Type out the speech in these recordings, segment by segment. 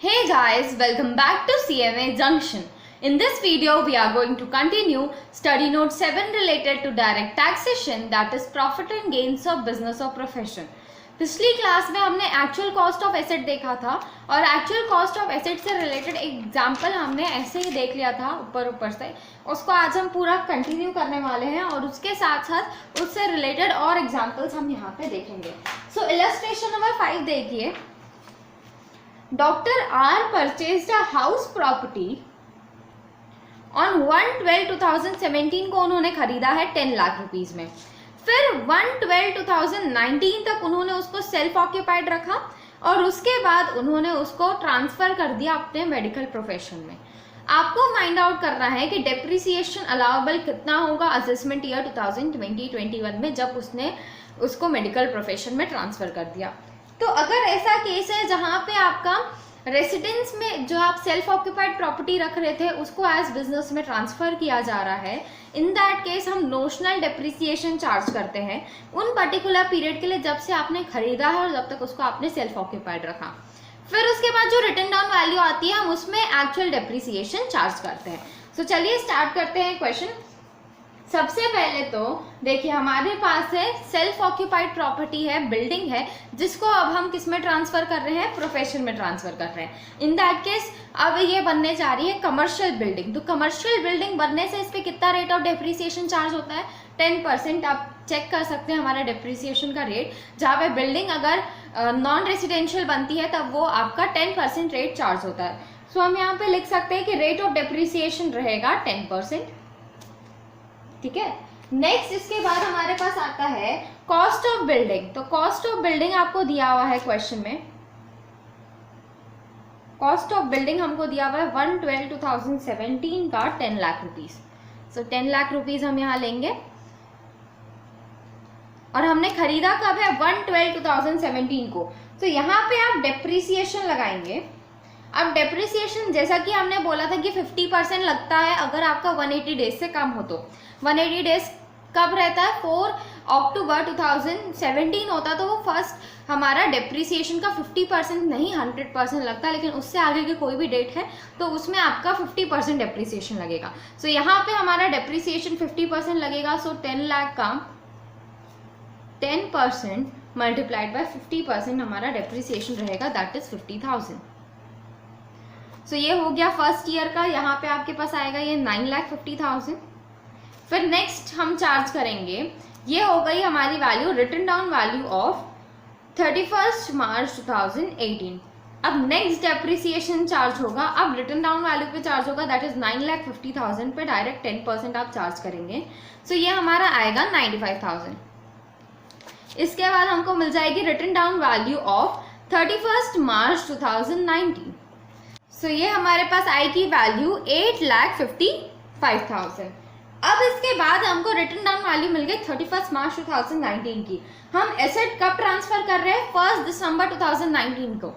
Hey guys, welcome back to CMA Junction. In this video, we are going to continue study note 7 related to direct taxation, that is profit and gains of business or profession. पिछली class में हमने actual cost of asset देखा था और actual cost of asset से related example हमने ऐसे ही देख लिया था ऊपर से। उसको आज हम पूरा कंटिन्यू करने वाले हैं और उसके साथ साथ उससे रिलेटेड और एग्जाम्पल्स हम यहाँ पे देखेंगे। सो इलस्ट्रेशन नंबर 5 देखिए। Doctor R purchased a house property on 1/12/2017 को उन्होंने खरीदा है 10 लाख रुपीज में। फिर 1/12/2019 तक उन्होंने उसको सेल्फ ऑक्यूपाइड रखा और उसके बाद उन्होंने उसको ट्रांसफर कर दिया अपने मेडिकल प्रोफेशन में। आपको फाइंड आउट करना है कि डेप्रिसिएशन अलाउबल कितना होगा असेसमेंट ईयर 2020-21 में जब उसने उसको मेडिकल प्रोफेशन में ट्रांसफर कर दिया। तो अगर ऐसा केस है जहाँ पे आपका रेसिडेंस में जो आप सेल्फ ऑक्यूपाइड प्रॉपर्टी रख रहे थे उसको एज बिजनेस में ट्रांसफर किया जा रहा है, इन दैट केस हम नोशनल डेप्रिसिएशन चार्ज करते हैं उन पर्टिकुलर पीरियड के लिए जब से आपने खरीदा है और जब तक उसको आपने सेल्फ ऑक्यूपाइड रखा। फिर उसके बाद जो रिटन डाउन वैल्यू आती है हम उसमें एक्चुअल डेप्रिसिएशन चार्ज करते हैं। सो चलिए स्टार्ट करते हैं क्वेश्चन। सबसे पहले तो देखिए हमारे पास है सेल्फ ऑक्यूपाइड प्रॉपर्टी है, बिल्डिंग है, जिसको अब हम किस में ट्रांसफर कर रहे हैं, प्रोफेशन में ट्रांसफर कर रहे हैं। इन दैट केस अब ये बनने जा रही है कमर्शियल बिल्डिंग। तो कमर्शियल बिल्डिंग बनने से इस पर कितना रेट ऑफ डेप्रिसिएशन चार्ज होता है, 10%। आप चेक कर सकते हैं हमारा डेप्रिसिएशन का रेट। जहाँ पे बिल्डिंग अगर नॉन रेसिडेंशियल बनती है तब वो आपका 10% रेट चार्ज होता है। सो हम यहाँ पे लिख सकते हैं कि रेट ऑफ डेप्रिसिएशन रहेगा 10%। ठीक है। नेक्स्ट इसके बाद हमारे पास आता है कॉस्ट ऑफ बिल्डिंग। तो कॉस्ट ऑफ बिल्डिंग आपको दिया हुआ है क्वेश्चन में। कॉस्ट ऑफ बिल्डिंग हमको दिया हुआ है 1/12/2017 का 10 लाख रुपीज। सो 10 लाख रुपीज हम यहाँ लेंगे और हमने खरीदा कब है, 1/12/2017 को। तो यहाँ पे आप डेप्रिसिएशन लगाएंगे। अब डेप्रिसिएशन जैसा कि हमने बोला था कि 50% लगता है अगर आपका 180 डेज से कम हो। तो 180 डेज कब रहता है, 4 अक्टूबर 2017 होता। तो वो फर्स्ट हमारा डेप्रिसिएशन का 50% नहीं 100% लगता है, लेकिन उससे आगे की कोई भी डेट है तो उसमें आपका 50% डेप्रिसिएशन लगेगा। सो यहाँ पे हमारा डेप्रिसिएशन 50% लगेगा। सो 10 लाख का 10% मल्टीप्लाइड बाय 50% हमारा डेप्रिसिएशन रहेगा, दैट इज 50,000। सो ये हो गया फर्स्ट ईयर का। यहाँ पे आपके पास आएगा ये 9,50,000। फिर नेक्स्ट हम चार्ज करेंगे, ये हो गई हमारी value, written down value of 31 March 2018। अब नेक्स्ट डेप्रिसिएशन चार्ज होगा, अब रिटन डाउन वैल्यू पे चार्ज होगा, दैट इज 9,50,000 पे डायरेक्ट 10% आप चार्ज करेंगे। सो ये हमारा आएगा 95,000। इसके बाद हमको मिल जाएगी रिटन डाउन वैल्यू ऑफ 31 मार्च 2019। सो ये हमारे पास आएगी वैल्यू 8,55,000। अब इसके बाद हमको रिटन डाउन वैल्यू मिल गई 31 मार्च 2019 की। हम एसेट कब ट्रांसफर कर रहे हैं, 1 दिसंबर 2019 को।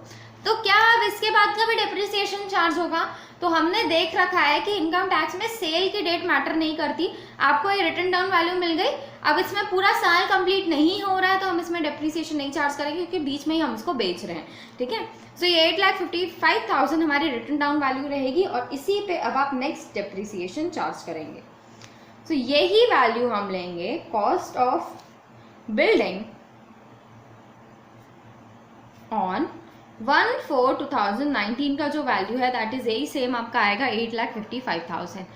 तो क्या अब इसके बाद का भी डेप्रिसिएशन चार्ज होगा? तो हमने देख रखा है कि इनकम टैक्स में सेल की डेट मैटर नहीं करती। आपको ये रिटन डाउन वैल्यू मिल गई, अब इसमें पूरा साल कंप्लीट नहीं हो रहा है तो हम इसमें डेप्रिसिएशन नहीं चार्ज करेंगे क्योंकि बीच में ही हम इसको बेच रहे हैं। ठीक है। सो ये 8,55,000 हमारी रिटन डाउन वैल्यू रहेगी और इसी पे अब आप नेक्स्ट डेप्रिसिएशन चार्ज करेंगे। सो यही वैल्यू हम लेंगे कॉस्ट ऑफ बिल्डिंग ऑन 1/4/2019 का जो वैल्यू है दैट इज यही सेम आपका आएगा 8,55,000।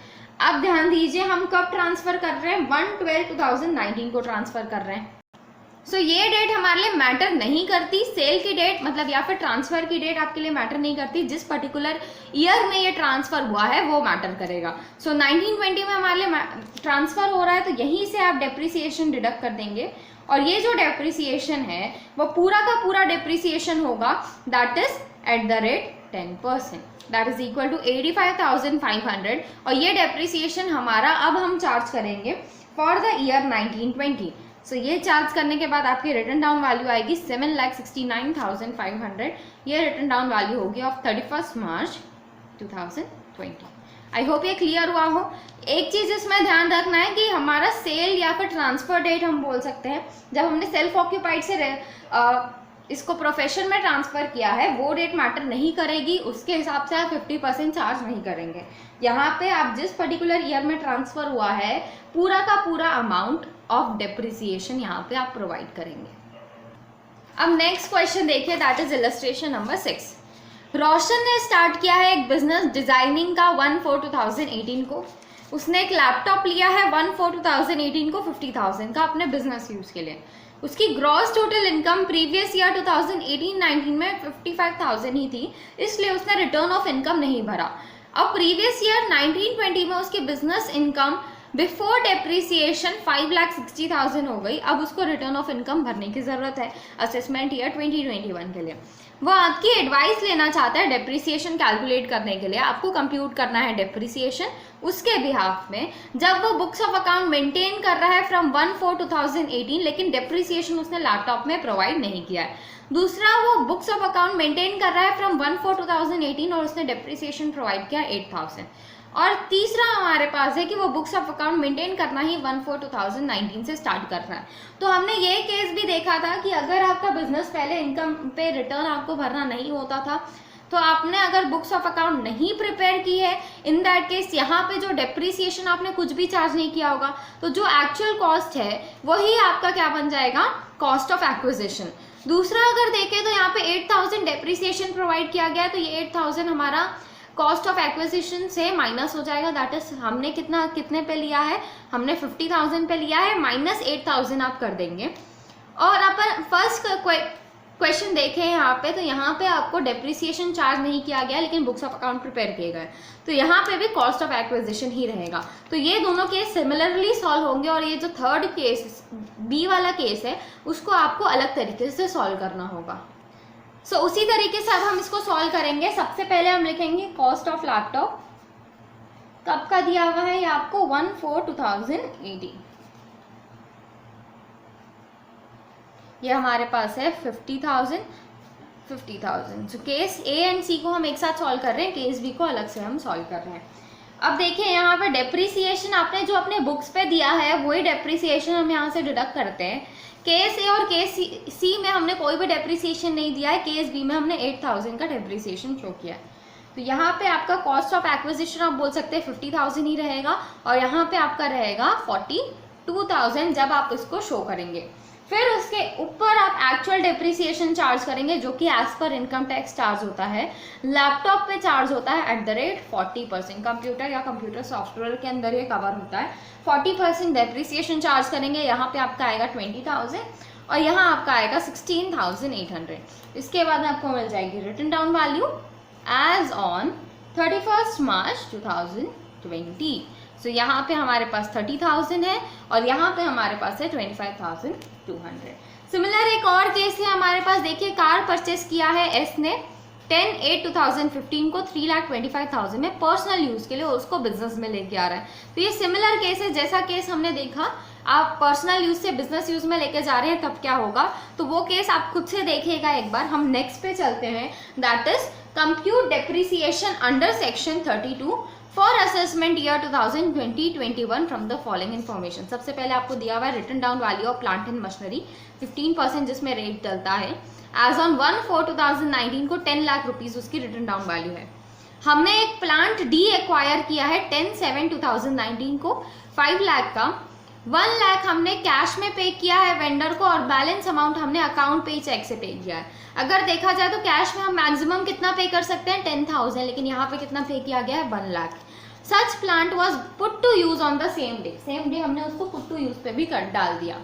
अब ध्यान दीजिए हम कब ट्रांसफर कर रहे हैं, 1/12/2019 को ट्रांसफर कर रहे हैं। सो ये डेट हमारे लिए मैटर नहीं करती, सेल की डेट मतलब या फिर ट्रांसफर की डेट आपके लिए मैटर नहीं करती। जिस पर्टिकुलर ईयर में ये ट्रांसफर हुआ है वो मैटर करेगा। सो 1920 में हमारे लिए ट्रांसफर हो रहा है तो यहीं से आप डेप्रिसिएशन डिडक्ट कर देंगे और ये जो डेप्रिसिएशन है वो पूरा का पूरा डेप्रिसिएशन होगा, that is at the rate 10%, that is equal to 85,500। और ये डेप्रिसिएशन हमारा अब हम चार्ज करेंगे फॉर द ईयर 1920। सो ये चार्ज करने के बाद आपकी रिटन डाउन वैल्यू आएगी 7,69,500। ये रिटन डाउन वैल्यू होगी ऑफ 31 मार्च 2020। आई होप ये क्लियर हुआ हो। एक चीज इसमें ध्यान रखना है कि हमारा सेल या फिर ट्रांसफर डेट हम बोल सकते हैं जब हमने सेल्फ ऑक्यूपाइड से इसको प्रोफेशन में ट्रांसफ़र किया है वो डेट मैटर नहीं करेगी, उसके हिसाब से आप 50% चार्ज नहीं करेंगे। यहाँ पे आप जिस पर्टिकुलर ईयर में ट्रांसफ़र हुआ है पूरा का पूरा अमाउंट ऑफ डेप्रिसिएशन यहाँ पे आप प्रोवाइड करेंगे। अब नेक्स्ट क्वेश्चन देखिए, दैट इज इलस्ट्रेशन नंबर 6। रोशन ने स्टार्ट किया है एक बिजनेस डिजाइनिंग का 1/4/2018 को। उसने एक लैपटॉप लिया है 1/4/2018 को 50,000 का अपने बिजनेस यूज के लिए। उसकी gross total income previous year 2018-19 में 55,000 ही थी, इसलिए उसने रिटर्न ऑफ इनकम नहीं भरा। अब प्रीवियस ईयर 19-20 में उसकी बिजनेस इनकम बिफोर डेप्रिसिएशन 5,60,000 हो गई। अब उसको रिटर्न ऑफ इनकम भरने की ज़रूरत है असेसमेंट ईयर 2021 के लिए। वो आपकी एडवाइस लेना चाहता है डेप्रिसिएशन कैलकुलेट करने के लिए। आपको कंप्यूट करना है डेप्रिसिएशन उसके बिहाफ में, जब वो बुक्स ऑफ अकाउंट मेंटेन कर रहा है फ्रॉम 1/4/2018, लेकिन डेप्रिसिएशन उसने लैपटॉप में प्रोवाइड नहीं किया है। दूसरा, वो बुक्स ऑफ अकाउंट मेंटेन कर रहा है फ्रॉम 1/4/2018 और उसने डेप्रिसिएशन प्रोवाइड किया 8,000। और तीसरा हमारे पास है कि वो बुक्स ऑफ अकाउंट मेंटेन करना ही 1/4/2019 से स्टार्ट कर रहा है। तो हमने ये केस भी देखा था कि अगर आपका बिजनेस पहले इनकम पे रिटर्न आपको भरना नहीं होता था, तो आपने अगर बुक्स ऑफ अकाउंट नहीं प्रिपेयर की है, इन दैट केस यहाँ पे जो डेप्रिसिएशन आपने कुछ भी चार्ज नहीं किया होगा, तो जो एक्चुअल कॉस्ट है वही आपका क्या बन जाएगा, कॉस्ट ऑफ एक्विजिशन। दूसरा अगर देखें तो यहाँ पे 8,000 डेप्रिसिएशन प्रोवाइड किया गया है, तो ये 8,000 हमारा कॉस्ट ऑफ एक्विजिशन से माइनस हो जाएगा। दैट इज हमने कितने पे लिया है, हमने 50,000 पे लिया है, माइनस 8,000 आप कर देंगे। और अपन फर्स्ट क्वेश्चन देखें यहाँ पे, तो यहाँ पे आपको डेप्रिसिएशन चार्ज नहीं किया गया लेकिन बुक्स ऑफ अकाउंट प्रिपेयर किए गए, तो यहाँ पे भी कॉस्ट ऑफ एक्विजिशन ही रहेगा। तो ये दोनों केस सिमिलरली सॉल्व होंगे, और ये जो थर्ड केस बी वाला केस है उसको आपको अलग तरीके से सॉल्व करना होगा। सो उसी तरीके से अब हम इसको सॉल्व करेंगे। सबसे पहले हम लिखेंगे कॉस्ट ऑफ लैपटॉप, कब का दिया हुआ है ये आपको 1/4/2018। ये हमारे पास है 50,000। सो केस ए एंड सी को हम एक साथ सॉल्व कर रहे हैं, केस बी को अलग से हम सॉल्व कर रहे हैं। अब देखिए यहाँ पे डेप्रिसिएशन आपने जो अपने बुक्स पे दिया है वही डेप्रिसिएशन हम यहाँ से डिडक्ट करते हैं। केस ए और केस सी में हमने कोई भी डेप्रिसिएशन नहीं दिया है, केस बी में हमने 8,000 का डेप्रिसिएशन शो किया है। तो यहाँ पे आपका कॉस्ट ऑफ एक्विजिशन आप बोल सकते हैं 50,000 ही रहेगा, और यहाँ पे आपका रहेगा 42,000 जब आप इसको शो करेंगे। फिर उसके ऊपर आप एक्चुअल डेप्रिसिएशन चार्ज करेंगे, जो कि as per income tax charge होता है, लैपटॉप पे चार्ज होता है @40%। कंप्यूटर या कंप्यूटर सॉफ्टवेयर के अंदर ये कवर होता है। 40% डेप्रिसिएशन चार्ज करेंगे, यहाँ पे आपका आएगा 20,000 और यहाँ आपका आएगा 16,800। इसके बाद आपको मिल जाएगी written down value as on 31 March 2020। So यहाँ पे हमारे पास 30,000 है और यहाँ पे हमारे पास है 25,200। सिमिलर एक और केस है हमारे पास, देखिए कार परचेस किया है एस ने 10/8/2015 को 3,25,000 में पर्सनल यूज के लिए, उसको बिजनेस में लेके आ रहा है। तो ये सिमिलर केस है, जैसा केस हमने देखा आप पर्सनल यूज से बिजनेस यूज में लेके जा रहे हैं तब क्या होगा, तो वो केस आप खुद से देखिएगा एक बार। हम नेक्स्ट पे चलते हैं, that is compute depreciation under section 32 for assessment year 2020-21 from the following information. सबसे पहले आपको दिया हुआ है written down value of plant and machinery 15% जिसमें रेट डलता है। एज ऑन 1/4/2019 को 10 लाख रुपीज उसकी रिटन डाउन वैल्यू है। हमने एक प्लांट डी एक्वायर किया है 10/7/2019 को 5 लाख का। 1 लाख हमने कैश में पे किया है वेंडर को और बैलेंस अमाउंट हमने अकाउंट पे चेक से पे किया है। अगर देखा जाए तो कैश में हम मैक्सिमम कितना पे कर सकते हैं 10,000, लेकिन यहाँ पे कितना पे किया गया है 1 लाख। सच plant was put to use on the same day हमने उसको पुट टू यूज पे भी कर डाल दिया।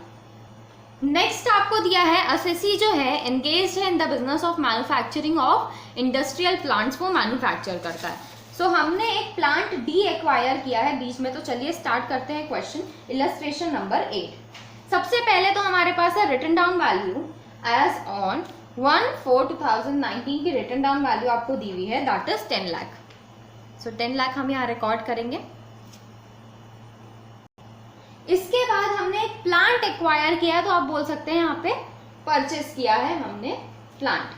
नेक्स्ट आपको दिया है असेसी जो है एंगेज्ड है in the business of manufacturing of industrial plants, वो मैन्युफैक्चर करता है। सो हमने एक प्लांट डी एक्वायर किया है बीच में, तो चलिए स्टार्ट करते हैं क्वेश्चन। Illustration number 8। सबसे पहले तो हमारे पास है written down value as on 1/4/2019 की रिटन डाउन वैल्यू आपको दी हुई है, that is 10 lakh. So 10 lakh हम यहाँ रिकॉर्ड करेंगे। इसके बाद हमने एक प्लांट एक्वायर किया है, तो आप बोल सकते हैं यहाँ पे परचेस किया है हमने प्लांट।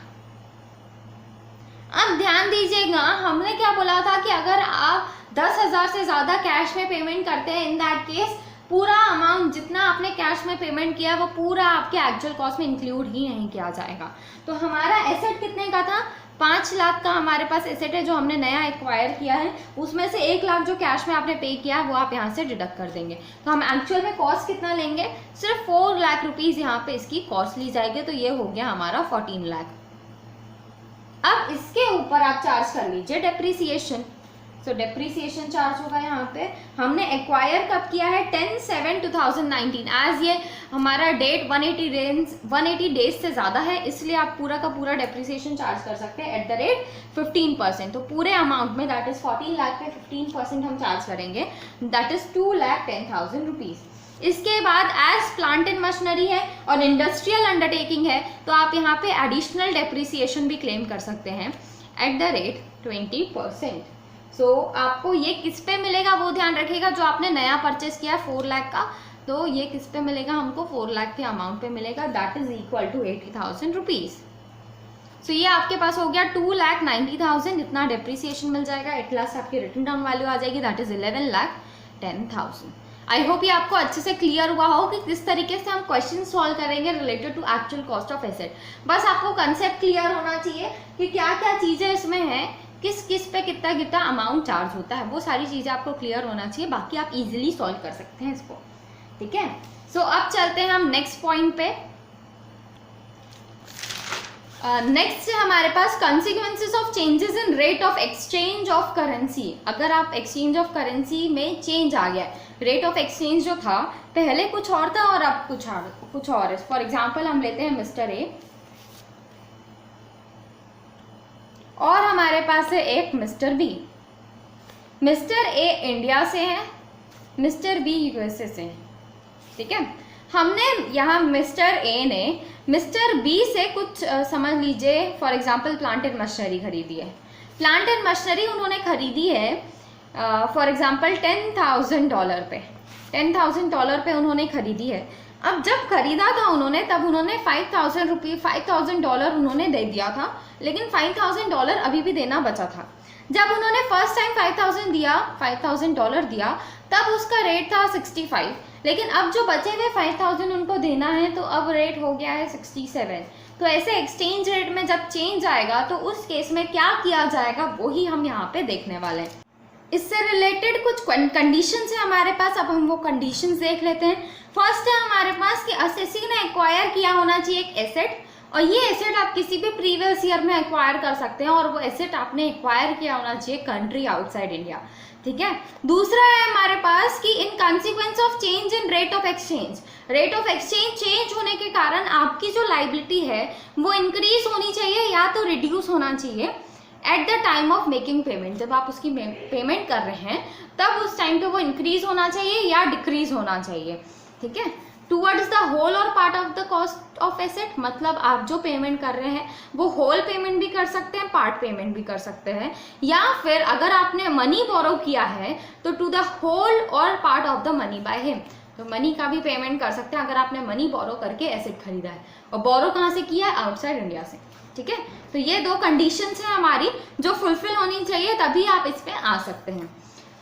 अब ध्यान दीजिएगा, हमने क्या बोला था कि अगर आप 10,000 से ज्यादा कैश में पेमेंट करते हैं इन दैट केस पूरा अमाउंट जितना आपने कैश में पेमेंट किया वो पूरा आपके एक्चुअल कॉस्ट में इंक्लूड ही नहीं किया जाएगा। तो हमारा एसेट कितने का था, 5 लाख का हमारे पास एसेट है जो हमने नया एक्वायर किया है, उसमें से 1 लाख जो कैश में आपने पे किया है वो आप यहाँ से डिडक्ट कर देंगे। तो हम एक्चुअल में कॉस्ट कितना लेंगे, सिर्फ 4 लाख रुपीज़ यहाँ पे इसकी कॉस्ट ली जाएगी। तो ये हो गया हमारा 14 लाख। अब इसके ऊपर आप चार्ज कर लीजिए डेप्रीसिएशन। सो डेप्रीसिएशन चार्ज होगा यहाँ पे, हमने एक्वायर कब किया है 10/7/2019, एज ये हमारा डेट 180 डेज से ज़्यादा है, इसलिए आप पूरा का पूरा डेप्रीसिएशन चार्ज कर सकते हैं @15%। तो पूरे अमाउंट में दैट इज 14 लाख पे 15% हम चार्ज करेंगे, दैट इज 2,10,000 रुपीज़। इसके बाद एज प्लांट एंड मशीनरी है और इंडस्ट्रियल अंडरटेकिंग है तो आप यहाँ पे एडिशनल डेप्रीसिएशन भी क्लेम कर सकते हैं @20%। सो आपको ये किस पे मिलेगा वो ध्यान रखिएगा, जो आपने नया परचेस किया 4 लाख का, तो ये किस पे मिलेगा, हमको 4 लाख के अमाउंट पे मिलेगा, that is equal to 80,000 rupees. So ये आपके पास हो गया 2,90,000, इतना डेप्रीसिएशन मिल जाएगा। एट लास्ट आपकी रिटर्न डाउन वैल्यू आ जाएगी, दैट इज 11,10,000। आई होप ये आपको अच्छे से क्लियर हुआ हो कि किस तरीके से हम क्वेश्चन सॉल्व करेंगे related to actual cost of asset. बस आपको कंसेप्ट क्लियर होना चाहिए कि क्या क्या चीज़ें इसमें हैं, किस किस पे कितना कितना अमाउंट चार्ज होता है, वो सारी चीज़ें आपको क्लियर होना चाहिए, बाकी आप इजीली सॉल्व कर सकते हैं इसको। ठीक है, सो अब चलते हैं हम नेक्स्ट पॉइंट पे। नेक्स्ट है हमारे पास consequences of changes in rate of exchange of currency. अगर आप एक्सचेंज ऑफ करेंसी में चेंज आ गया, रेट ऑफ एक्सचेंज जो था पहले कुछ और था और अब कुछ और है। फॉर एग्जाम्पल हम लेते हैं मिस्टर ए और हमारे पास है एक mister B. Mister A India से है, मिस्टर बी यूएसए से है। ठीक है, हमने यहाँ मिस्टर ए ने मिस्टर बी से कुछ समझ लीजिए for example plant and machinery खरीदी है। प्लांट एंड मशीनरी उन्होंने खरीदी है फॉर एग्जांपल $10,000 पे, $10,000 पे उन्होंने खरीदी है। अब जब खरीदा था उन्होंने तब उन्होंने $5,000 उन्होंने दे दिया था, लेकिन $5,000 अभी भी देना बचा था। जब उन्होंने फर्स्ट टाइम $5,000 दिया तब उसका रेट था 65, लेकिन अब जो बचे हुए 5,000 उनको देना है तो अब रेट हो गया है 67। तो ऐसे एक्सचेंज रेट में जब चेंज आएगा तो उस केस में क्या किया जाएगा वही हम यहाँ पे देखने वाले हैं। इससे रिलेटेड कुछ कंडीशंस है हमारे पास, अब हम वो कंडीशंस देख लेते हैं। फर्स्ट है हमारे पास कि असेसी ने एक्वायर किया होना चाहिए एक एसेट, और ये एसेट आप किसी भी प्रीवियस ईयर में एक्वायर कर सकते हैं और वो एसेट आपने एक्वायर किया होना चाहिए कंट्री आउटसाइड इंडिया। ठीक है, दूसरा है हमारे पास कि in consequence of change in rate of exchange, rate of exchange change होने के कारण आपकी जो लाइबिलिटी है वो इंक्रीज होनी चाहिए या तो रिड्यूस होना चाहिए at the time of making payment. जब आप उसकी पेमेंट कर रहे हैं तब उस टाइम पे वो इंक्रीज होना चाहिए या डिक्रीज होना चाहिए। ठीक है, टूवर्ड्स द होल और part of the cost of asset, मतलब आप जो पेमेंट कर रहे हैं वो होल पेमेंट भी कर सकते हैं, पार्ट पेमेंट भी कर सकते हैं, या फिर अगर आपने मनी बोरो किया है तो टू द होल और part of the money by him, तो मनी का भी पेमेंट कर सकते हैं अगर आपने मनी बोरो करके एसेट खरीदा है। और बोरो कहाँ से किया है, आउटसाइड इंडिया से। ठीक है, तो ये दो कंडीशंस हैं हमारी जो फुलफिल होनी चाहिए, तभी आप इस पे आ सकते हैं।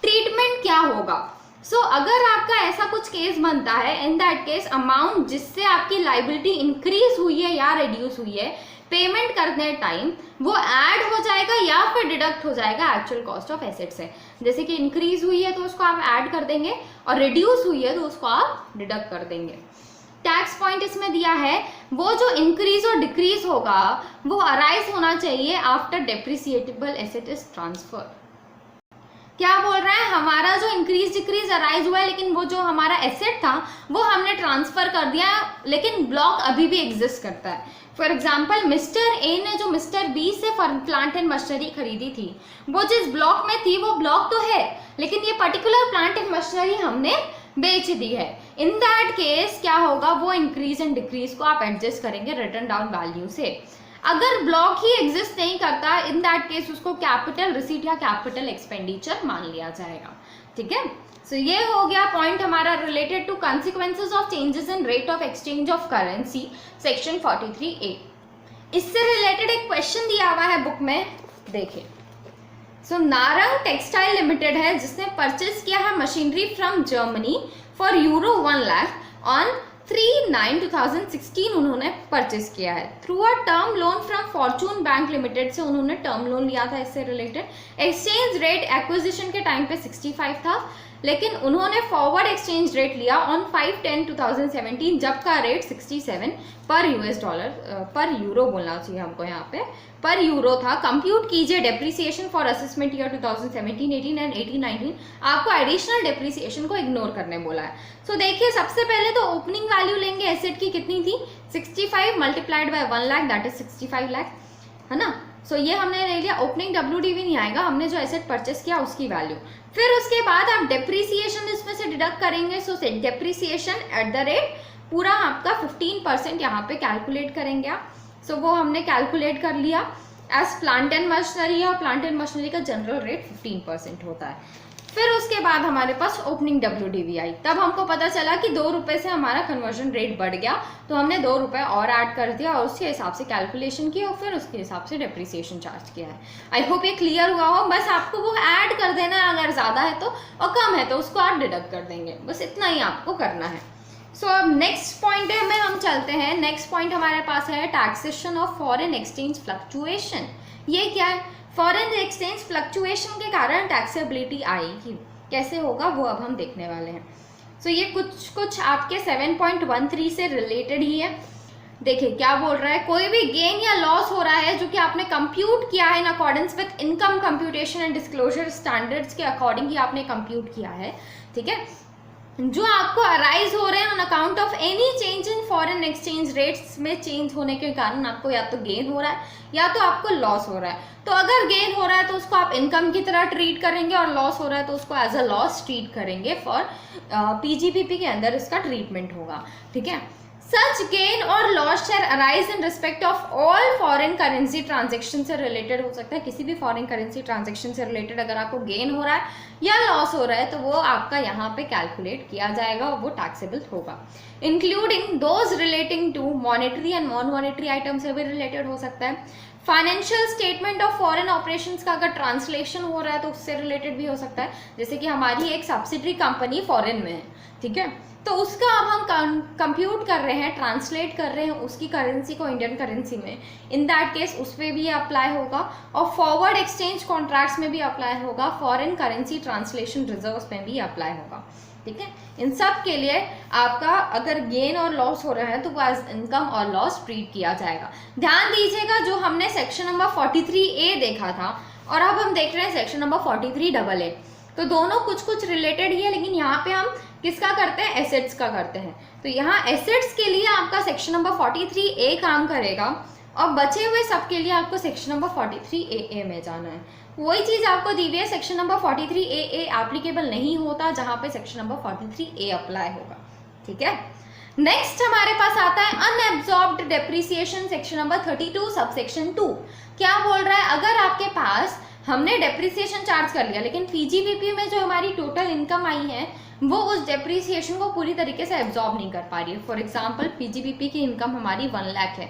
ट्रीटमेंट क्या होगा, अगर आपका ऐसा कुछ केस बनता है, इन दैट केस अमाउंट जिससे आपकी लाइबिलिटी इंक्रीज हुई है या रिड्यूस हुई है पेमेंट करने टाइम, वो ऐड हो जाएगा या फिर डिडक्ट हो जाएगा एक्चुअल कॉस्ट ऑफ एसेट से। जैसे कि इंक्रीज हुई है तो उसको आप ऐड कर देंगे और रिड्यूस हुई है तो उसको आप डिडक्ट कर देंगे। टैक्स पॉइंट इसमें दिया है, वो जो इंक्रीज और डिक्रीज होगा वो अराइज होना चाहिए आफ्टर डेप्रिसिएटेबल एसेट इज ट्रांसफर। क्या बोल रहा है, हमारा जो इंक्रीज डिक्रीज अराइज हुआ है लेकिन वो जो हमारा एसेट था वो हमने ट्रांसफर कर दिया, लेकिन ब्लॉक अभी भी एग्जिस्ट करता है। फॉर एग्जाम्पल मिस्टर ए ने जो मिस्टर बी से प्लांट एंड मशीनरी खरीदी थी, वो जिस ब्लॉक में थी वो ब्लॉक तो है, लेकिन ये पर्टिकुलर प्लांट एंड मशीनरी हमने बेच दी है। इन दैट केस क्या होगा, वो इंक्रीज एंड डिक्रीज को आप एडजस्ट करेंगे रिटर्न डाउन वैल्यू से। अगर ब्लॉक ही एग्जिस्ट नहीं करता, इन दैट केस उसको कैपिटल रिसीट या कैपिटल एक्सपेंडिचर मान लिया जाएगा। ठीक है, सो ये हो गया पॉइंट हमारा related to consequences of changes in rate of exchange of currency, section 43A। इससे रिलेटेड एक क्वेश्चन दिया हुआ है बुक में, देखिए सो नारंग टेक्सटाइल लिमिटेड है जिसने परचेज किया है machinery from Germany for euro 1 lakh on 3/9/2016 उन्होंने परचेज किया है through a term loan from Fortune bank limited से उन्होंने टर्म लोन लिया था इससे रिलेटेड। एक्सचेंज रेट एक्विजिशन के टाइम पे 65 था, लेकिन उन्होंने फॉरवर्ड एक्सचेंज रेट लिया ऑन 5/10/2017 जब का रेट 67 पर यूएस डॉलर पर यूरो बोलना चाहिए हमको यहाँ पे पर यूरो था। कंप्यूट कीजिए depreciation for assessment year 2017, 18 and 18, 19। आपको एडिशनल डेप्रिसिएशन को इग्नोर करने बोला है। सो देखिए सबसे पहले तो ओपनिंग वैल्यू लेंगे एसेट की, कितनी थी 65 multiplied by 1 lakh that is 65 lakh, है ना। सो ये हमने ले लिया। ओपनिंग WDV नहीं आएगा, हमने जो एसेट परचेस किया उसकी वैल्यू। फिर उसके बाद आप डेप्रिसिएशन इसमें से डिडक्ट करेंगे। सो डेप्रिसिएशन एट द रेट पूरा आपका 15% यहाँ पे कैलकुलेट करेंगे आप। सो वो हमने कैलकुलेट कर लिया एज प्लांट एंड मशीनरी है, और प्लांट एंड मशीनरी का जनरल रेट 15% होता है। फिर उसके बाद हमारे पास ओपनिंग WDV आई, तब हमको पता चला कि 2 रुपये से हमारा कन्वर्जन रेट बढ़ गया, तो हमने 2 रुपये और ऐड कर दिया और उसके हिसाब से कैलकुलेशन की और फिर उसके हिसाब से डेप्रिसिएशन चार्ज किया है। आई होप ये क्लियर हुआ हो। बस आपको वो ऐड कर देना है, अगर ज़्यादा है तो, और कम है तो उसको आप डिडक्ट कर देंगे, बस इतना ही आपको करना है। सो अब नेक्स्ट पॉइंट में हम चलते हैं। नेक्स्ट पॉइंट हमारे पास है taxation of foreign exchange fluctuation. ये क्या है? फॉरेन एक्सचेंज फ्लक्चुएशन के कारण टैक्सेबिलिटी आएगी, कैसे होगा वो अब हम देखने वाले हैं। सो ये कुछ आपके 7.13 से रिलेटेड ही है। देखिए क्या बोल रहा है, कोई भी गेन या लॉस हो रहा है जो कि आपने कंप्यूट किया है in accordance with income computation and disclosure standards के अकॉर्डिंग ही आपने कंप्यूट किया है, ठीक है, जो आपको अराइज हो रहे हैं on account of any change in foreign exchange rates में चेंज होने के कारण आपको या तो गेन हो रहा है या तो आपको लॉस हो रहा है। तो अगर गेन हो रहा है तो उसको आप इनकम की तरह ट्रीट करेंगे और लॉस हो रहा है तो उसको एज अ लॉस ट्रीट करेंगे। फॉर PGBP के अंदर इसका ट्रीटमेंट होगा, ठीक है। सच गेन और loss share arise in respect of all foreign currency transaction से रिलेटेड हो सकता है। किसी भी फॉरेन करेंसी ट्रांजेक्शन से रिलेटेड अगर आपको गेन हो रहा है या लॉस हो रहा है तो वो आपका यहाँ पे कैलकुलेट किया जाएगा और वो टैक्सेबल होगा। Including those relating to monetary and non monetary item से भी रिलेटेड हो सकता है। Financial statement of foreign operations का अगर ट्रांसलेशन हो रहा है तो उससे रिलेटेड भी हो सकता है। जैसे कि हमारी एक सब्सिडरी कंपनी फॉरेन में है, ठीक है, तो उसका अब हम कंप्यूट कर रहे हैं, ट्रांसलेट कर रहे हैं उसकी करेंसी को इंडियन करेंसी में। इन दैट केस उस पर भी अप्लाई होगा और फॉरवर्ड एक्सचेंज कॉन्ट्रैक्ट्स में भी अप्लाई होगा, फॉरेन करेंसी ट्रांसलेशन रिजर्व्स में भी अप्लाई होगा, ठीक है। इन सब के लिए आपका अगर गेन और लॉस हो रहा है तो वो एज इनकम और लॉस ट्रीट किया जाएगा। ध्यान दीजिएगा जो हमने सेक्शन नंबर 43A देखा था और अब हम देख रहे हैं सेक्शन नंबर 43AA, तो दोनों कुछ रिलेटेड ही है, लेकिन यहाँ पे हम किसका करते हैं, एसेट्स का करते हैं। तो यहाँ एसेट्स के लिए आपका सेक्शन नंबर 43A काम करेगा और बचे हुए सब के लिए आपको सेक्शन नंबर 43AA में जाना है। वही चीज़ आपको दी हुई है, सेक्शन नंबर 43AA एप्लीकेबल नहीं होता जहाँ पे सेक्शन नंबर 43A अप्लाई होगा, ठीक है। नेक्स्ट हमारे पास आता है unabsorbed depreciation, section number 32 subsection 2। क्या बोल रहा है, अगर आपके पास हमने डेप्रिसिएशन चार्ज कर लिया लेकिन PGBP में जो हमारी टोटल इनकम आई है वो उस डेप्रिसिएशन को पूरी तरीके से एब्जॉर्ब नहीं कर पा रही है। फॉर एग्जांपल PGBP की इनकम हमारी 1 लाख है,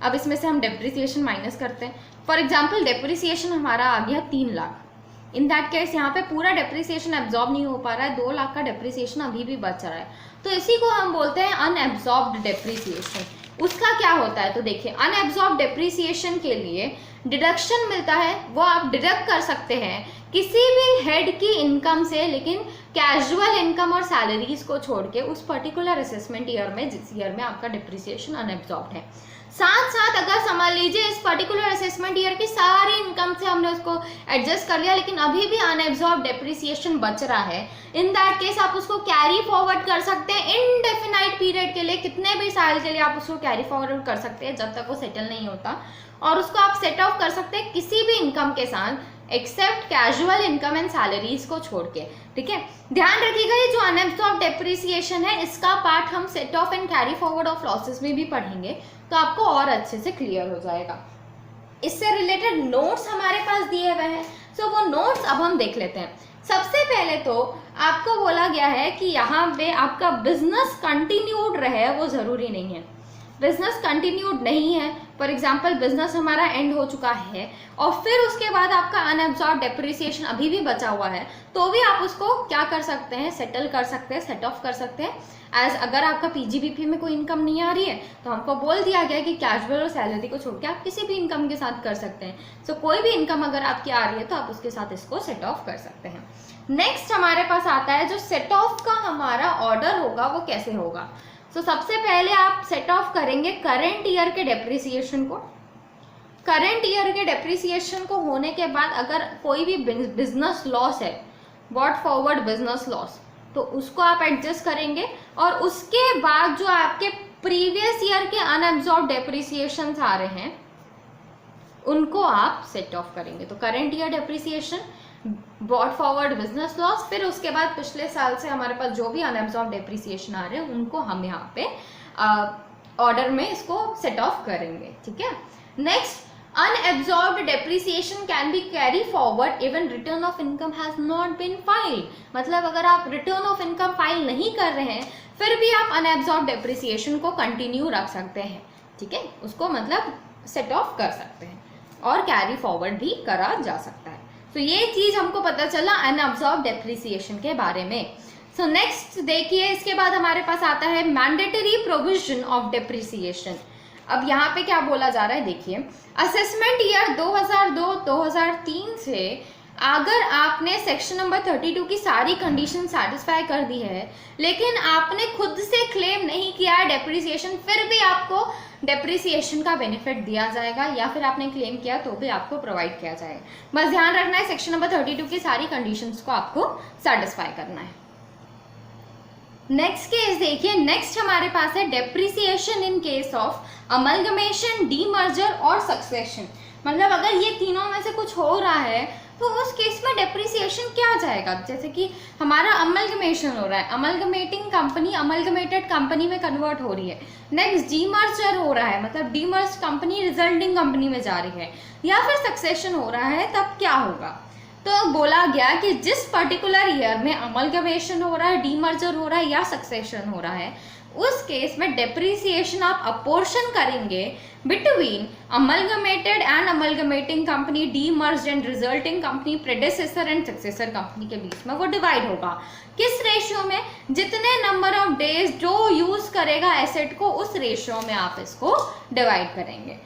अब इसमें से हम डेप्रिसिएशन माइनस करते हैं। फॉर एग्जांपल डेप्रिसिएशन हमारा आ गया 3 लाख। इन दैट केस यहाँ पे पूरा डेप्रिसिएशन एब्जॉर्ब नहीं हो पा रहा है, 2 लाख का डेप्रिसिएशन अभी भी बच रहा है, तो इसी को हम बोलते हैं अनएब्जॉर्ब्ड डेप्रिसिएशन। उसका क्या होता है, तो देखिए अनएब्जॉर्ब डेप्रिसिएशन के लिए डिडक्शन मिलता है, वो आप डिडक्ट कर सकते हैं किसी भी हेड की इनकम से, लेकिन कैजुअल इनकम और सैलरीज को छोड़ के उस पर्टिकुलर असेसमेंट ईयर में जिस ईयर में आपका डेप्रिसिएशन अनएब्जॉर्ब्ड है। साथ साथ अगर समझ लीजिए इस पर्टिकुलर असेसमेंट ईयर की सारी इनकम से हमने उसको एडजस्ट कर लिया लेकिन अभी भी अनएब्जॉर्ब डेप्रिसिएशन बच रहा है, इन दैट केस आप उसको कैरी फॉरवर्ड कर सकते हैं इनडेफिनाइट पीरियड के लिए, कितने भी साल के लिए आप उसको कैरी फॉरवर्ड कर सकते हैं जब तक वो सेटल नहीं होता, और उसको आप सेट ऑफ कर सकते हैं किसी भी इनकम के साथ except casual income and salaries को छोड़ के, ठीक है। ध्यान रखिएगा ये जो अनएब्जॉर्ब डेप्रिसिएशन है इसका पार्ट हम set of and carry forward of losses में भी पढ़ेंगे, तो आपको और अच्छे से क्लियर हो जाएगा। इससे रिलेटेड नोट्स हमारे पास दिए हुए हैं, सो वो नोट्स अब हम देख लेते हैं। सबसे पहले तो आपको बोला गया है कि यहाँ पे आपका बिजनेस कंटिन्यूड रहे, वो ज़रूरी नहीं है। बिजनेस कंटिन्यूड नहीं है, फॉर एग्जाम्पल बिजनेस हमारा एंड हो चुका है और फिर उसके बाद आपका अनएब्जॉर्ब डेप्रिसिएशन अभी भी बचा हुआ है, तो भी आप उसको क्या कर सकते हैं, सेटल कर सकते हैं, सेट ऑफ कर सकते हैं एज अगर आपका पीजीबीपी में कोई इनकम नहीं आ रही है तो हमको बोल दिया गया कि कैजुअल और सैलरी को छोड़ के आप किसी भी इनकम के साथ कर सकते हैं। सो कोई भी इनकम अगर आपकी आ रही है तो आप उसके साथ इसको सेट ऑफ कर सकते हैं। नेक्स्ट हमारे पास आता है जो सेट ऑफ का हमारा ऑर्डर होगा वो कैसे होगा। सो सबसे पहले आप सेट ऑफ करेंगे करंट ईयर के डेप्रिसिएशन को। करंट ईयर के डेप्रिसिएशन को होने के बाद अगर कोई भी बिजनेस लॉस है, बॉट फॉरवर्ड बिजनेस लॉस, तो उसको आप एडजस्ट करेंगे और उसके बाद जो आपके प्रीवियस ईयर के अनएब्जॉर्ब डेप्रिसिएशन आ रहे हैं उनको आप सेट ऑफ करेंगे। तो current year depreciation, brought forward business loss, फिर उसके बाद पिछले साल से हमारे पास जो भी अनएब्जॉर्ब डेप्रिसिएशन आ रहे हैं उनको हम यहाँ पे ऑर्डर में इसको सेट ऑफ करेंगे। ठीक है। Next, unabsorbed depreciation can be carry forward even return of income has not been filed। मतलब अगर आप return of income फाइल नहीं कर रहे हैं फिर भी आप unabsorbed depreciation को कंटिन्यू रख सकते हैं। ठीक है, उसको मतलब सेट ऑफ कर सकते हैं और कैरी फॉरवर्ड भी करा जा सकता है। तो ये चीज हमको पता चला unabsorbed depreciation के बारे में। सो नेक्स्ट देखिए, इसके बाद हमारे पास आता है मैंडेटरी प्रोविजन ऑफ डेप्रिसिएशन। अब यहाँ पे क्या बोला जा रहा है, देखिए, असेसमेंट ईयर 2002-2003 से अगर आपने सेक्शन नंबर 32 की सारी कंडीशन सेटिस्फाई कर दी है लेकिन आपने खुद से क्लेम नहीं किया है डेप्रिसिएशन, फिर भी आपको डेप्रिसिएशन का बेनिफिट दिया जाएगा या फिर आपने क्लेम किया तो भी आपको प्रोवाइड किया जाएगा। बस ध्यान रखना है सेक्शन नंबर 32 की सारी कंडीशंस को आपको सेटिस्फाई करना है। नेक्स्ट केस देखिए, नेक्स्ट हमारे पास है depreciation in case of amalgamation, demerger और सक्सेशन। मतलब अगर ये तीनों में से कुछ हो रहा है तो उस केस में डेप्रिसिएशन क्या जाएगा। जैसे कि हमारा अमलगमेशन हो रहा है, अमलगमेटिंग कंपनी अमलगमेटेड कंपनी में कन्वर्ट हो रही है। नेक्स्ट डीमर्जर हो रहा है, मतलब डीमर्ज कंपनी रिजल्टिंग कंपनी में जा रही है, या फिर सक्सेशन हो रहा है, तब क्या होगा। तो बोला गया कि जिस पर्टिकुलर ईयर में अमलगमेशन हो रहा है, डीमर्जर हो रहा है या सक्सेशन हो रहा है, उस केस में डेप्रिसिएशन आप अपोर्शन करेंगे between amalgamated and amalgamating company, demerged and resulting company, predecessor and successor company के बीच में वो डिवाइड होगा। किस रेशियो में, जितने नंबर ऑफ डेज जो यूज करेगा एसेट को उस रेशियो में आप इसको डिवाइड करेंगे।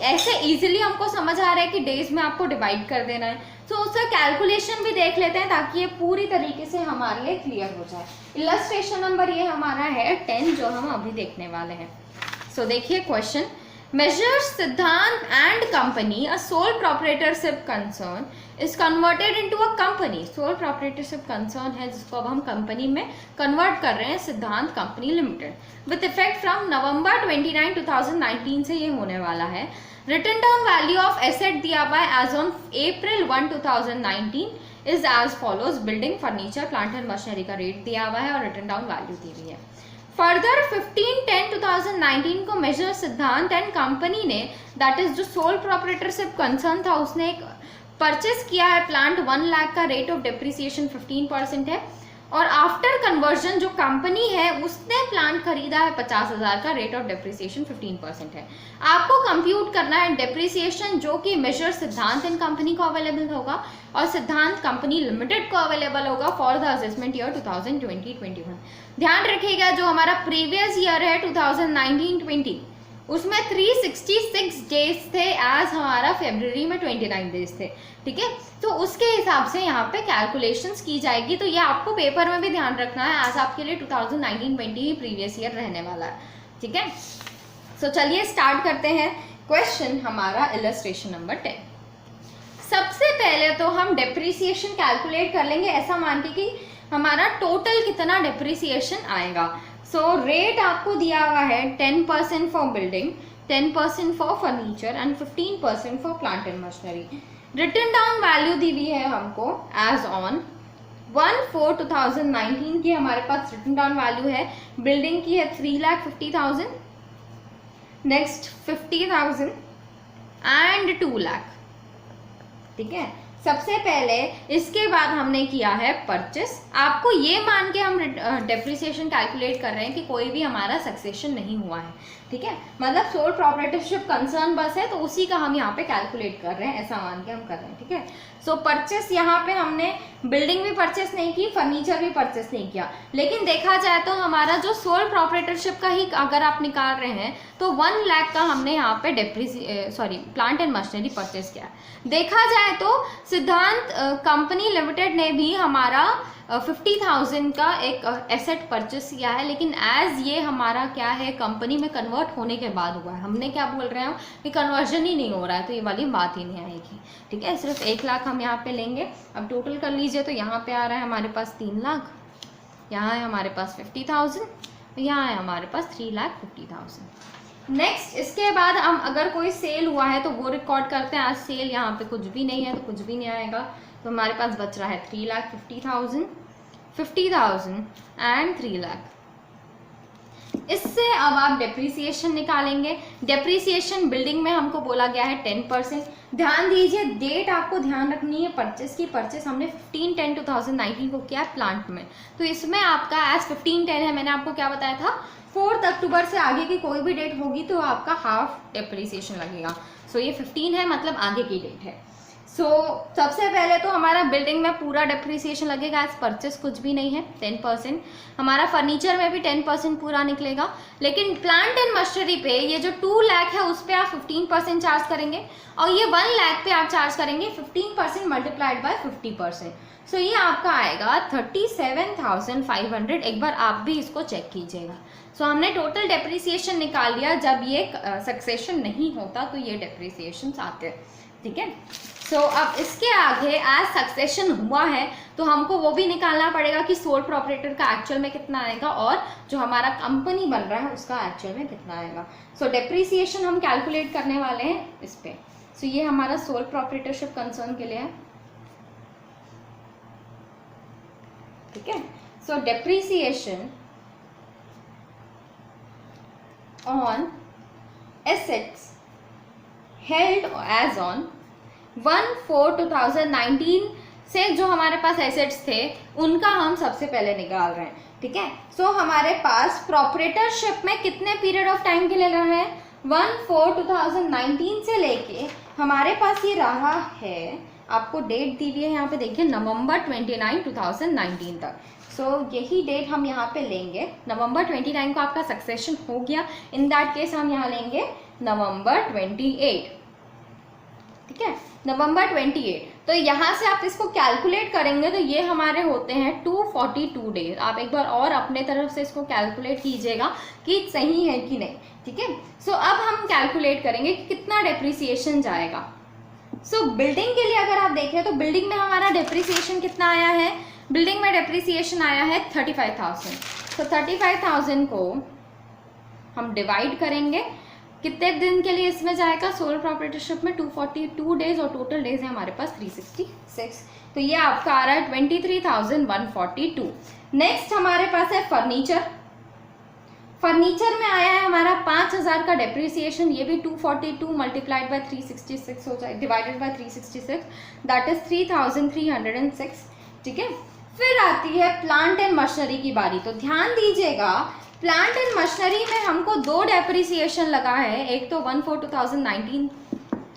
ऐसे इजीली हमको समझ आ रहा है कि डेज में आपको डिवाइड कर देना है। उसका कैलकुलेशन भी देख लेते हैं ताकि ये पूरी तरीके से हमारे लिए क्लियर हो जाए। इलस्ट्रेशन नंबर ये हमारा है 10 जो हम अभी देखने वाले हैं। देखिए क्वेश्चन, मेजर्स सिद्धांत and company, a sole proprietorship concern is converted into a company. Sole proprietorship concern है जिसको अब हम कंपनी में कन्वर्ट कर रहे हैं, Siddhant company limited, with effect from November 29, 2019 से ये होने वाला है। Written down value of asset दिया हुआ है as on April 1, 2019 is as follows. Building, furniture, plant and machinery का रेट दिया हुआ है और रिटन डाउन वैल्यू दी हुई है। फर्दर 15/10/2019 को मेजर सिद्धांत एंड कंपनी ने, दैट इज जो सोल प्रोप्राइटरशिप कंसर्न था, उसने एक परचेस किया है प्लांट 1 लाख का, रेट ऑफ डेप्रिसिएशन 15% है, और आफ्टर कन्वर्जन जो कंपनी है उसने प्लांट खरीदा है 50,000 का, रेट ऑफ डेप्रिसिएशन 15% है। आपको कंप्यूट करना है डेप्रिसिएशन जो कि मेजर सिद्धांत एंड कंपनी को अवेलेबल होगा और सिद्धांत कंपनी लिमिटेड को अवेलेबल होगा फॉर द असेसमेंट ईयर 2020-21। ध्यान रखिएगा जो हमारा प्रीवियस ईयर है 2019-20 उसमें 366 डेज थे, एज हमारा फेब्रुवरी में 29 डेज थे। ठीक है, तो उसके हिसाब से यहाँ पे कैलकुलेशंस की जाएगी। तो ये आपको पेपर में भी ध्यान रखना है, आज आपके लिए 2019-20 ही प्रीवियस ईयर रहने वाला है। ठीक है, चलिए स्टार्ट करते हैं। क्वेश्चन हमारा इलस्ट्रेशन नंबर 10। सबसे पहले तो हम डेप्रिसिएशन कैलकुलेट कर लेंगे, ऐसा मान के कि हमारा टोटल कितना डेप्रिसिएशन आएगा। रेट आपको दिया हुआ है 10% for building, 10% for furniture and 15% for plant and machinery. Written down value दी हुई है हमको एज ऑन 1/4/2019 की हमारे पास रिटन डाउन वैल्यू है। बिल्डिंग की है 3,50,000, नेक्स्ट 50,000 एंड 2 लाख। ठीक है, सबसे पहले इसके बाद हमने किया है परचेस। आपको ये मान के हम डेप्रिसिएशन कैलकुलेट कर रहे हैं कि कोई भी हमारा सक्सेशन नहीं हुआ है, ठीक है, मतलब सोल प्रोप्राइटरशिप कंसर्न बस है तो उसी का हम यहाँ पे कैलकुलेट कर रहे हैं, ऐसा मान के हम कर रहे हैं, ठीक है। सो परचेस यहाँ पे हमने बिल्डिंग भी परचेस नहीं की, फर्नीचर भी परचेस नहीं किया, लेकिन देखा जाए तो हमारा जो सोल प्रोप्राइटरशिप का ही अगर आप निकाल रहे हैं तो 1 लाख का हमने यहाँ पे प्लांट एंड मशीनरी परचेस किया। देखा जाए तो सिद्धांत कंपनी लिमिटेड ने भी हमारा 50,000 का एक एसेट परचेस किया है, लेकिन एज ये हमारा क्या है कंपनी में कन्वर्ट होने के बाद हुआ है। हमने क्या बोल रहे हैं कि कन्वर्जन ही नहीं हो रहा है तो ये वाली बात ही नहीं आएगी, ठीक है। सिर्फ 1 लाख हम यहाँ पे लेंगे। अब टोटल कर लीजिए तो यहाँ पे आ रहा है हमारे पास 3 लाख, यहाँ है हमारे पास 50,000, यहाँ है हमारे पास 3,50,000। नेक्स्ट इसके बाद हम अगर कोई सेल हुआ है तो वो रिकॉर्ड करते हैं। आज सेल यहाँ पे कुछ भी नहीं है तो कुछ भी नहीं आएगा, तो हमारे पास बच रहा है 3,50,000, 50,000 एंड 3 लाख। इससे अब आप डेप्रिसिएशन निकालेंगे। डेप्रिसिएशन बिल्डिंग में हमको बोला गया है 10%। ध्यान दीजिए, डेट आपको ध्यान रखनी है परचेस की। परचेस हमने 15/10/2019 को किया है प्लांट में, तो इसमें आपका एज 15/10 है। मैंने आपको क्या बताया था, 4 अक्टूबर से आगे की कोई भी डेट होगी तो आपका हाफ डेप्रिसिएशन लगेगा। सो ये 15 है, मतलब आगे की डेट है। सबसे पहले तो हमारा बिल्डिंग में पूरा डेप्रिसिएशन लगेगा, एज परचेस कुछ भी नहीं है, 10%। हमारा फर्नीचर में भी 10% पूरा निकलेगा, लेकिन प्लांट एंड मशीनरी पे ये जो 2 लाख है उस पर आप 15% चार्ज करेंगे, और ये 1 लाख पे आप चार्ज करेंगे 15% मल्टीप्लाइड बाय 50%। सो ये आपका आएगा 37,500। एक बार आप भी इसको चेक कीजिएगा। सो हमने टोटल डेप्रिसिएशन निकाल लिया। जब ये सक्सेशन नहीं होता तो ये डेप्रिसिएशन आते हैं, ठीक है। सो अब इसके आगे एज सक्सेशन हुआ है तो हमको वो भी निकालना पड़ेगा कि सोल प्रोप्राइटर का एक्चुअल में कितना आएगा और जो हमारा कंपनी बन रहा है उसका एक्चुअल में कितना आएगा। सो डेप्रिसिएशन हम कैलकुलेट करने वाले हैं इस पे। सो ये हमारा सोल प्रोप्राइटरशिप कंसर्न के लिए है, ठीक है। So depreciation on assets held as on 1/4/2019 से जो हमारे पास एसेट्स थे उनका हम सबसे पहले निकाल रहे हैं, ठीक है। सो हमारे पास प्रोप्राइटरशिप में कितने पीरियड ऑफ टाइम के लिए रहा है, 1/4/2019 से लेके हमारे पास ये रहा है, आपको डेट दी हुई है यहाँ पे देखिए, नवंबर 29, 2019 तक। सो यही डेट हम यहाँ पे लेंगे। नवंबर 29 को आपका सक्सेशन हो गया, इन दैट केस हम यहाँ लेंगे नवंबर 28, ठीक है, नवंबर 28। तो यहाँ से आप इसको कैलकुलेट करेंगे तो ये हमारे होते हैं 242 डेज। आप एक बार और अपने तरफ से इसको कैलकुलेट कीजिएगा कि सही है कि नहीं, ठीक है। सो अब हम कैलकुलेट करेंगे कि कितना डेप्रिसिएशन जाएगा। सो बिल्डिंग के लिए अगर आप देखें तो बिल्डिंग में हमारा डेप्रिसिएशन कितना आया है, बिल्डिंग में डेप्रिसिएशन आया है 35,000। तो 35,000 को हम डिवाइड करेंगे, कितने दिन के लिए इसमें जाएगा, सोल प्रोप्राइटरशिप में 242 डेज और टोटल डेज है हमारे पास 366। तो ये आपका आ रहा है 23,142। नेक्स्ट हमारे पास है फर्नीचर। फर्नीचर में आया है हमारा 5,000 का डेप्रिसिएशन, ये भी 242 मल्टीप्लाइड बाय 366 हो जाए, डिवाइडेड बाय 366, दैट इज 3,306, ठीक है। फिर आती है प्लांट एंड मशीनरी की बारी। तो ध्यान दीजिएगा, प्लांट एंड मशीनरी में हमको 2 डेप्रिसिएशन लगा है, एक तो 1/4/2019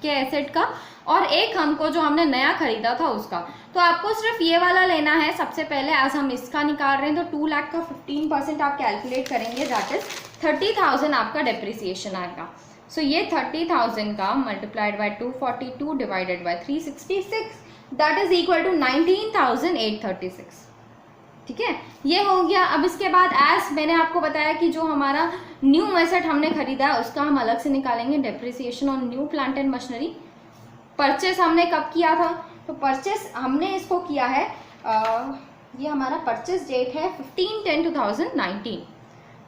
के एसेट का और एक हमको जो हमने नया खरीदा था उसका। तो आपको सिर्फ ये वाला लेना है सबसे पहले, आज हम इसका निकाल रहे हैं। तो 2 लाख का 15% आप कैलकुलेट करेंगे, दैट इज 30,000 आपका डेप्रिसिएशन आएगा। सो ये 30,000 का multiplied by 242 divided by 366, that is equal to 19,836, ठीक है, ये हो गया। अब इसके बाद एज मैंने आपको बताया कि जो हमारा न्यू एसेट हमने खरीदा है उसका हम अलग से निकालेंगे, depreciation on new plant and machinery. Purchase हमने कब किया था, तो परचेस हमने इसको किया है, ये हमारा परचेस डेट है 15/10/2019।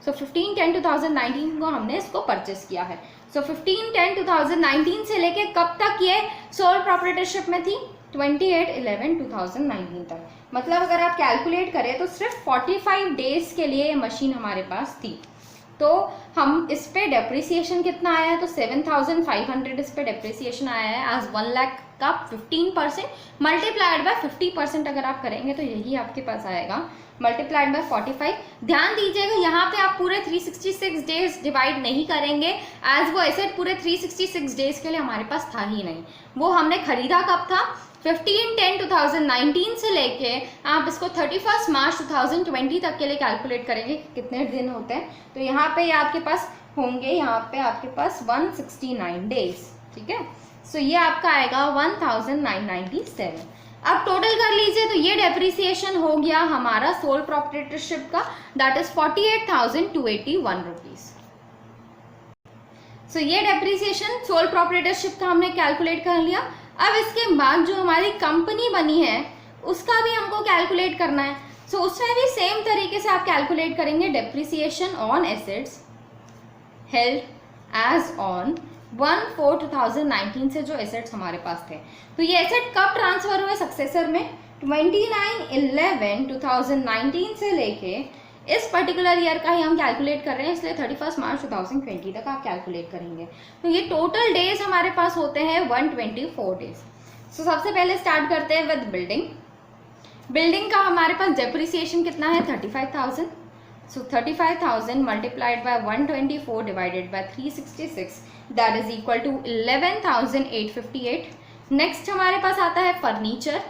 सो 15/10/2019 को हमने इसको परचेस किया है। सो 15/10/2019 से लेके कब तक ये सोल प्रोप्राइटरशिप में थी, 28/11/2019 तक। मतलब अगर आप कैलकुलेट करें तो सिर्फ 45 डेज के लिए ये मशीन हमारे पास थी। तो हम इस पे डेप्रिसिएशन कितना आया है, तो 7,500 इस पे डेप्रिसिएशन आया है, आज 1 लाख का 15% मल्टीप्लाइड बाय 50% अगर आप करेंगे तो यही आपके पास आएगा, मल्टीप्लाइड बाय 45। ध्यान दीजिएगा यहाँ पे आप पूरे 366 डेज डिवाइड नहीं करेंगे, एज वो एसेट पूरे 366 डेज के लिए हमारे पास था ही नहीं। वो हमने खरीदा कब था, 15/10/2019 से लेके आप इसको 31 मार्च 2020 तक के लिए कैलकुलेट करेंगे कितने दिन होते हैं, तो यहाँ पे आपके पास होंगे, यहाँ पे आपके पास 169 डेज, ठीक है। सो ये आपका आएगा 1997। अब टोटल कर लीजिए तो ये डेप्रिसिएशन हो गया हमारा सोल प्रोप्राइटरशिप का, दैट इज 48,281 रुपीज। सो ये डेप्रिसिएशन सोल प्रोप्राइटरशिप का हमने कैलकुलेट कर लिया। अब इसके बाद जो हमारी कंपनी बनी है उसका भी हमको कैलकुलेट करना है। सो उसमें भी सेम तरीके से आप कैलकुलेट करेंगे depreciation on assets held as on 1/4/2019 से जो एसेट्स हमारे पास थे। तो ये एसेट कब ट्रांसफर हुए सक्सेसर में, 29/11/2019 से लेके इस पर्टिकुलर ईयर का ही हम कैलकुलेट कर रहे हैं, इसलिए 31 मार्च 2020 तक आप कैलकुलेट करेंगे। तो ये टोटल डेज हमारे पास होते हैं 124 डेज। सो सबसे पहले स्टार्ट करते हैं विद बिल्डिंग। बिल्डिंग का हमारे पास डेप्रिसिएशन कितना है, 35,000। So 35,000 multiplied by 124 divided by 366 that is equal to 11,858। Next हमारे पास आता है फर्नीचर।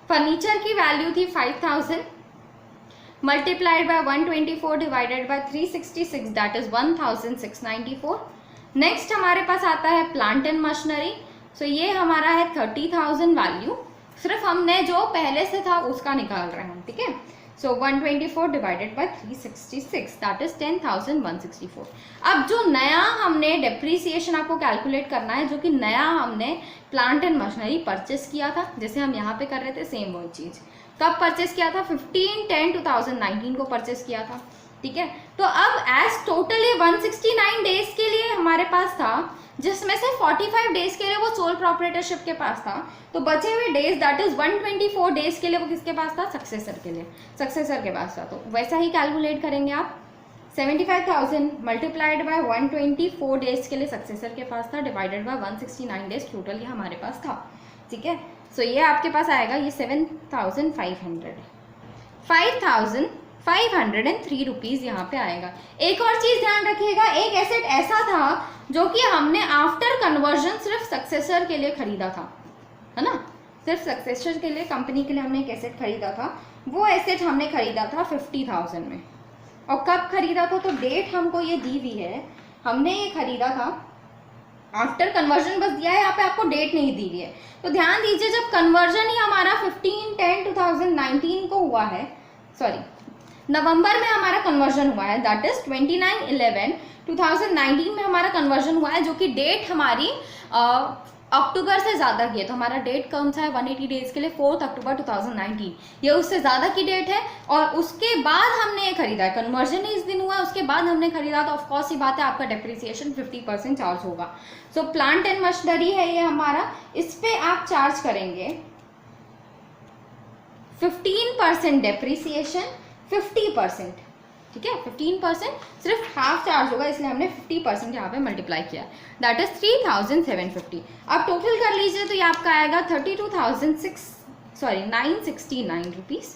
फर्नीचर की वैल्यू थी 5,000 multiplied by 124 divided by 366 that is 1,694। Next हमारे पास आता है प्लांट एंड मशीनरी। सो ये हमारा है 30,000 वैल्यू, सिर्फ हमने जो पहले से था उसका निकाल रहे हैं, ठीक है। सो 124 डिवाइडेड बाय 366 दैट इज 10,164। अब जो नया हमने डेप्रिसिएशन आपको कैलकुलेट करना है, जो कि नया हमने प्लांट एंड मशीनरी परचेस किया था, जैसे हम यहाँ पे कर रहे थे सेम वही चीज़। कब परचेस किया था, 15/10/2019 को परचेस किया था, ठीक है। तो अब एज टोटल ये 169 डेज के लिए हमारे पास था, जिसमें से 45 डेज के लिए वो सोल प्रोप्राइटरशिप के पास था। तो बचे हुए डेज दैट इज 124 डेज के लिए वो किसके पास था, सक्सेसर के लिए, सक्सेसर के पास था। तो वैसा ही कैलकुलेट करेंगे आप, 75,000 मल्टीप्लाइड बाय 124 डेज के लिए सक्सेसर के पास था डिवाइडेड बाय 169 डेज टोटल ये हमारे पास था, ठीक है। सो ये आपके पास आएगा, ये 7,500 5,503 रुपीज़ यहाँ पे आएगा। एक और चीज़ ध्यान रखिएगा, एक एसेट ऐसा था जो कि हमने आफ्टर कन्वर्जन सिर्फ सक्सेसर के लिए खरीदा था, है ना, सिर्फ सक्सेसर के लिए, कंपनी के लिए हमने एक एसेट खरीदा था। वो एसेट हमने खरीदा था 50,000 में, और कब खरीदा था, तो डेट हमको ये दी हुई है, हमने ये खरीदा था आफ्टर कन्वर्जन, बस दिया है यहाँ पे, आपको डेट नहीं दी हुई है। तो ध्यान दीजिए, जब कन्वर्जन ही हमारा 15/10/2019 को हुआ है, सॉरी नवंबर में हमारा कन्वर्जन हुआ है, दैट इज 29/11/2019 में हमारा कन्वर्जन हुआ है, जो कि डेट हमारी अक्टूबर से ज़्यादा की है। तो हमारा डेट कौन सा है 180 डेज के लिए, 4 अक्टूबर 2019, ये उससे ज़्यादा की डेट है। और उसके बाद हमने ये खरीदा है, कन्वर्जन ही इस दिन हुआ है, उसके बाद हमने खरीदा, तो ऑफकोर्स ही बात है आपका डेप्रिसिएशन 50% चार्ज होगा। सो प्लांट एंड मशीनरी है ये हमारा, इस पर आप चार्ज करेंगे 15% डेप्रिसिएशन, 50%, ठीक है, 15% सिर्फ हाफ चार्ज होगा, इसलिए हमने 50% यहाँ पे मल्टीप्लाई किया, दैट इज 3,750। अब टोटल कर लीजिए तो ये आपका आएगा 969 रुपीज़।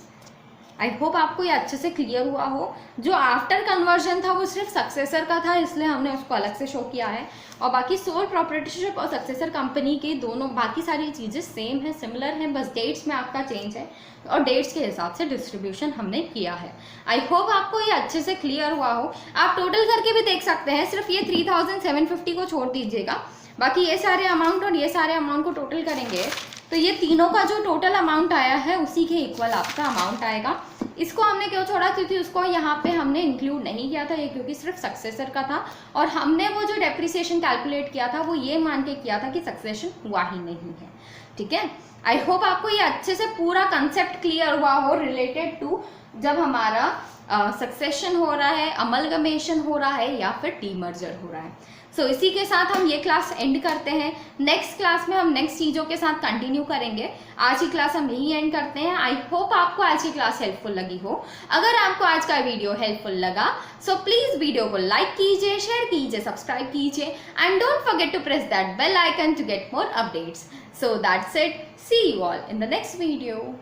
आई होप आपको ये अच्छे से क्लियर हुआ हो। जो आफ्टर कन्वर्जन था वो सिर्फ सक्सेसर का था, इसलिए हमने उसको अलग से शो किया है, और बाकी सोल प्रोप्राइटरशिप और सक्सेसर कंपनी की दोनों बाकी सारी चीज़ें सेम है, सिमिलर हैं, बस डेट्स में आपका चेंज है और डेट्स के हिसाब से डिस्ट्रीब्यूशन हमने किया है। आई होप आपको ये अच्छे से क्लियर हुआ हो। आप टोटल करके भी देख सकते हैं, सिर्फ ये 3,750 को छोड़ दीजिएगा, बाकी ये सारे अमाउंट और ये सारे अमाउंट को टोटल करेंगे तो ये तीनों का जो टोटल अमाउंट आया है उसी के इक्वल आपका अमाउंट आएगा। इसको हमने क्यों छोड़ा, क्योंकि उसको यहाँ पे हमने इंक्लूड नहीं किया था, ये क्योंकि सिर्फ सक्सेसर का था, और हमने वो जो डेप्रिसिएशन कैलकुलेट किया था वो ये मान के किया था कि सक्सेशन हुआ ही नहीं है, ठीक है। आई होप आपको ये अच्छे से पूरा कंसेप्ट क्लियर हुआ हो रिलेटेड टू जब हमारा सक्सेशन हो रहा है, अमलगमेशन हो रहा है या फिर डीमर्जर हो रहा है। सो इसी के साथ हम ये क्लास एंड करते हैं। नेक्स्ट क्लास में हम नेक्स्ट चीज़ों के साथ कंटिन्यू करेंगे। आज की क्लास हम यही एंड करते हैं। आई होप आपको आज की क्लास हेल्पफुल लगी हो। अगर आपको आज का वीडियो हेल्पफुल लगा सो प्लीज़ वीडियो को लाइक कीजिए, शेयर कीजिए, सब्सक्राइब कीजिए and don't forget to press that bell icon to get more updates. So that's it, see you all in the next video.